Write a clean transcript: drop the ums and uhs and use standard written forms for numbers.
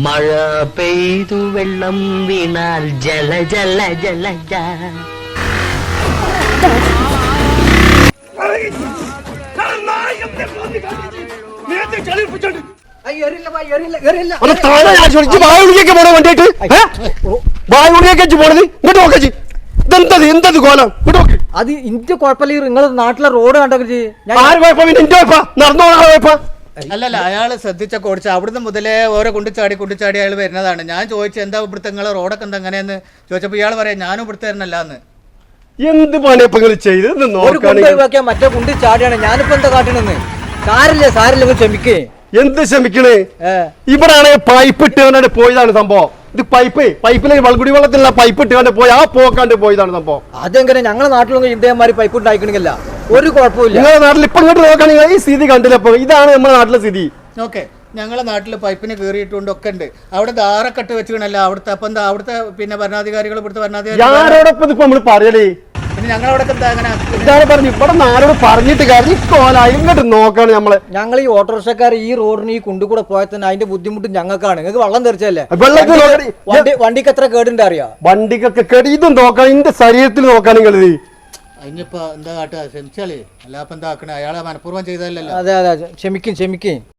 മഴ പെയ്തു വെള്ളം വീണാൽ ജല ജല ജല അത് ഇന്റെ കുഴപ്പമില്ല. നിങ്ങളെ നാട്ടിലെ റോഡ് കണ്ടോ അല്ലല്ല, അയാള് ശ്രദ്ധിച്ച ഓടിച്ച അവിടുന്ന് മുതലേ ഓരോ കുണ്ടിച്ചാടി അയാൾ വരുന്നതാണ്. ഞാൻ ചോദിച്ചു എന്താ ഇവിടുത്തെ നിങ്ങളെ റോഡൊക്കെ എന്താ അങ്ങനെയെന്ന് ചോദിച്ചപ്പോ ഇയാൾ പറയാം ഞാനും ഇവിടുത്തെ തരുന്നല്ലാന്ന്. എന്ത് പണിയപ്പങ്ങൾ ചെയ്ത് മറ്റേ കുണ്ടി ചാടിയാണ്. ഞാനിപ്പോ എന്താ കാട്ടണെന്ന് സാരില്ല ക്ഷമിക്കേ. എന്ത് ക്ഷമിക്കണേ? ഇവിടാണ് പൈപ്പ് ഇട്ടുകൊണ്ട് പോയതാണ് സംഭവം. ഇത് പൈപ്പിലെ കുടി വെള്ളത്തിലുള്ള പൈപ്പ് ഇട്ടുകൊണ്ട് പോയി ആ പോക്കാണ്ട് പോയതാണ് സംഭവം. അതെങ്ങനെ ഞങ്ങളെ നാട്ടിലൊന്നും ഇന്ത്യമാര് പൈപ്പ് ഉണ്ടായിക്കണില്ല, ഒരു കുഴപ്പമില്ല. നിങ്ങളുടെ നാട്ടിൽ ഇപ്പൊ ഇങ്ങോട്ട് നോക്കുകയാണെങ്കിൽ ഈ സ്ഥിതി കണ്ടില്ലപ്പോ ഇതാണ് നമ്മുടെ നാട്ടിലെ സ്ഥിതി. ഓക്കെ, ഞങ്ങളെ നാട്ടിൽ പൈപ്പിന് കീറിയിട്ടുണ്ടൊക്കെ ഉണ്ട്. അവിടെ ധാരക്കെട്ട് വെച്ചിക്കണല്ലോ അവിടുത്തെ. അപ്പൊ എന്താ അവിടുത്തെ പിന്നെ ഭരണാധികാരികൾ ഇവിടുത്തെ ഭരണാധികാരികളോടൊപ്പം ഇപ്പൊ നമ്മള് പറയലേ. പിന്നെ ഞങ്ങളവിടെ എന്താ അങ്ങനെ ഇതാണ് പറഞ്ഞു. ഇവിടെ ആരോട് പറഞ്ഞിട്ട് കാര്യം ഇക്കോല ഇങ്ങോട്ട് നോക്കാണ് നമ്മള്. ഞങ്ങൾ ഈ ഓട്ടോറിക്ഷക്കാർ ഈ റോഡിന് ഈ കുണ്ടു കൂടെ പോയാൽ തന്നെ അതിന്റെ ബുദ്ധിമുട്ട് ഞങ്ങൾക്കാണ്. നിങ്ങൾക്ക് വെള്ളം തെറിച്ചല്ലേ? വണ്ടിക്ക് എത്ര കേടുണ്ട് അറിയാം? വണ്ടിക്കൊക്കെ കേട്. ഇതും നോക്കാൻ എന്റെ ശരീരത്തിൽ നോക്കാൻ നിങ്ങൾ അതിനിപ്പോ എന്താ കാട്ടുക? ക്ഷമിച്ചാളേ. അല്ലാപ്പ എന്താ ആക്കണേ? അയാളെ മനഃപൂർവ്വം ചെയ്തതല്ലോ. അതെ ക്ഷമിക്കും.